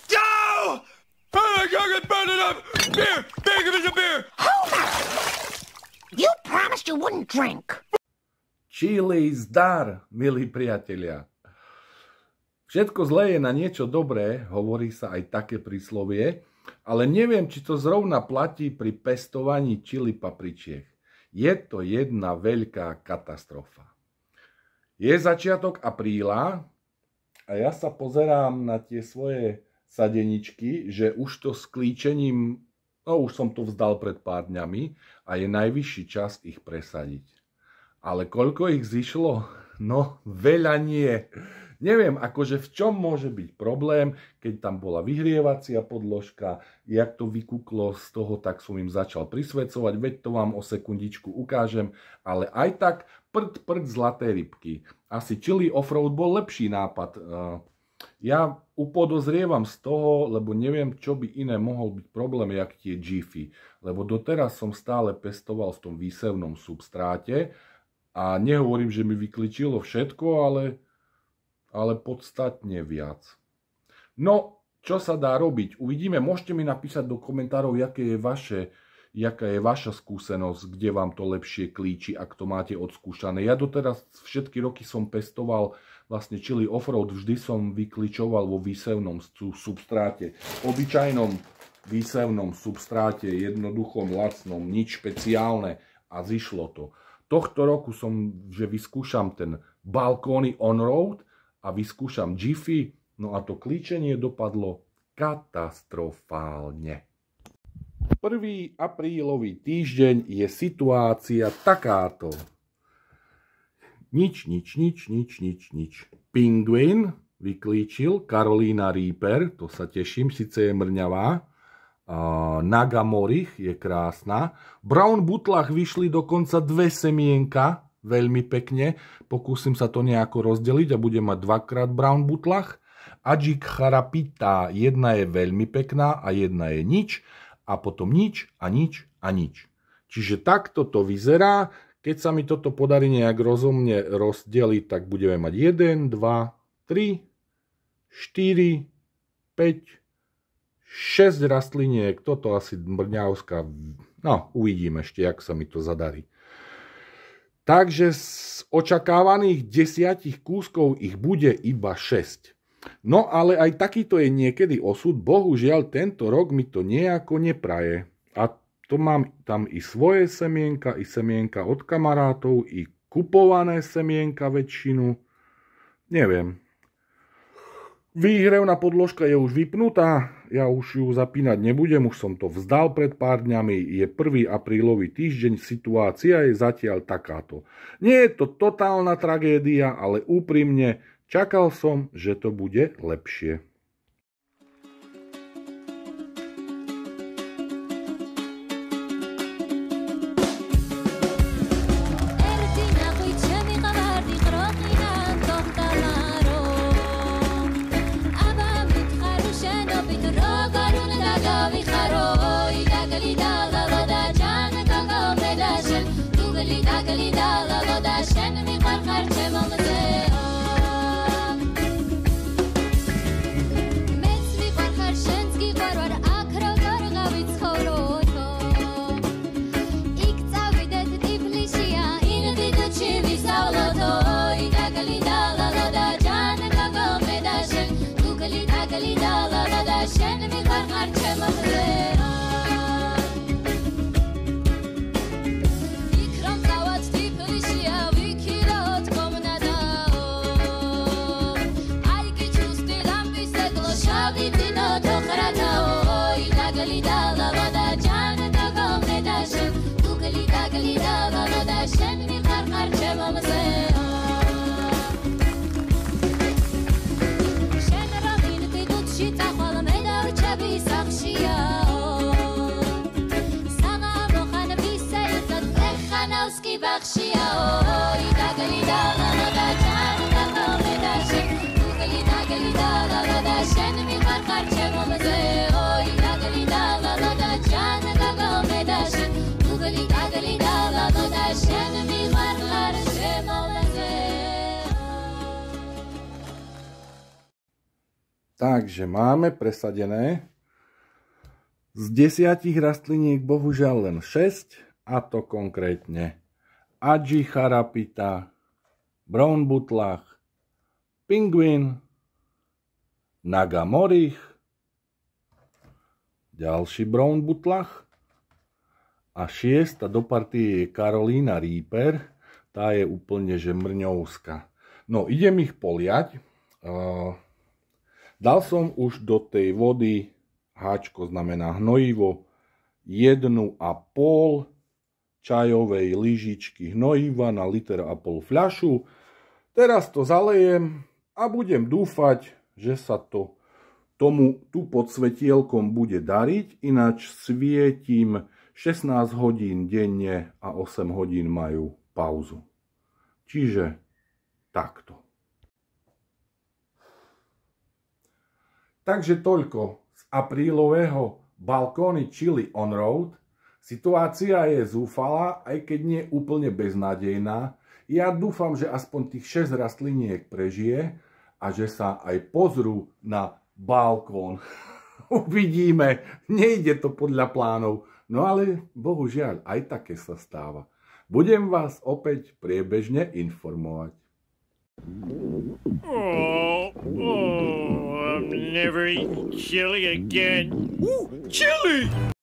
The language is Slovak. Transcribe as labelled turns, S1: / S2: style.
S1: Joe! I gotta burn it up! Beer! Beer, give us a beer!
S2: Homer! You promised you wouldn't drink.
S3: Čili zdar, milí priatelia. Všetko zlé je na niečo dobré, hovorí sa aj také príslovie, ale neviem, či to zrovna platí pri pestovaní čili papričiek. Je to jedna veľká katastrofa. Je začiatok apríla a ja sa pozerám na tie svoje sadeničky, že už to s klíčením, už som to vzdal pred pár dňami a je najvyšší čas ich presadiť. Ale koľko ich zišlo? No, veľa nie. Neviem, akože v čom môže byť problém, keď tam bola vyhrievacia podložka, jak to vykuklo z toho, tak som im začal prisvedcovať, veď to vám o sekundičku ukážem, ale aj tak prd zlaté rybky. Asi Chili Offroad bol lepší nápad. Ja upodozrievam z toho, lebo neviem, čo by iné mohol byť problém, jak tie Jiffy, lebo doteraz som stále pestoval v tom výsevnom substráte a nehovorím, že mi vykličilo všetko, ale podstatne viac. No, čo sa dá robiť? Uvidíme, môžete mi napísať do komentárov, jaká je vaša skúsenosť, kde vám to lepšie klíči, ak to máte odskúšané. Ja doteraz všetky roky som pestoval vlastne Chili Offroad, vždy som vykličoval vo výsevnom substráte. Obyčajnom výsevnom substráte, jednoduchom, lacnom, nič špeciálne a zišlo to. Tohto roku že vyskúšam ten Balcony On-Road a vyskúšam Jiffy, no a to klíčenie dopadlo katastrofálne. 1. aprílový týždeň je situácia takáto. Nič. Penguin vyklíčil, Carolina Reaper, to sa teším, síce je mrňavá. Nagamorich je krásna. Brown Butlach vyšli dokonca 2 semienka, veľmi pekne. Pokúsim sa to nejako rozdeliť a budem mať 2-krát Brown Butlach. Ajik Charapita, jedna je veľmi pekná a jedna je nič. A potom nič a nič a nič. Čiže takto to vyzerá. Keď sa mi toto podarí nejak rozumne rozdeliť, tak budeme mať 1, 2, 3, 4, 5, 6 rastliniek. Toto asi mrňavská. No, uvidím ešte, jak sa mi to zadarí. Takže z očakávaných 10 kúskov ich bude iba 6. No ale aj takýto je niekedy osud. Bohužiaľ tento rok mi to nejako nepraje. A to mám tam i svoje semienka, i semienka od kamarátov, i kupované semienka väčšinu. Neviem. Výhrevná podložka je už vypnutá. Ja už ju zapínať nebudem. Už som to vzdal pred pár dňami. Je 1. aprílový týždeň. Situácia je zatiaľ takáto. Nie je to totálna tragédia, ale úprimne čakal som, že to bude lepšie.
S4: Ugly, ugly, da, la, da, shen, mi, war, har, shem.
S3: Takže máme presadené z 10 rastliniek bohužiaľ len 6, a to konkrétne Aji charapita, brown butlach, pingvin, nagamorich, ďalší brown butlach a 6. do partie je Carolina Reaper, tá je úplne že mrňovská. No, idem ich poliať. Dal som už do tej vody, háčko znamená hnojivo, 1,5 čajovej lyžičky hnojiva na 1,5 litra fľašu. Teraz to zalejem a budem dúfať, že sa to tomu tu pod svetielkom bude dariť. Ináč svietím 16 hodín denne a 8 hodín majú pauzu. Čiže takto. Takže toľko z aprílového Balcony Chili on Road. Situácia je zúfalá, aj keď nie úplne beznádejná. Ja dúfam, že aspoň tých 6 rastliniek prežije a že sa aj pozrú na balkón. Uvidíme, nejde to podľa plánov, no ale bohužiaľ aj také sa stáva. Budem vás opäť priebežne informovať.
S1: I'm never eating chili again. Ooh, chili!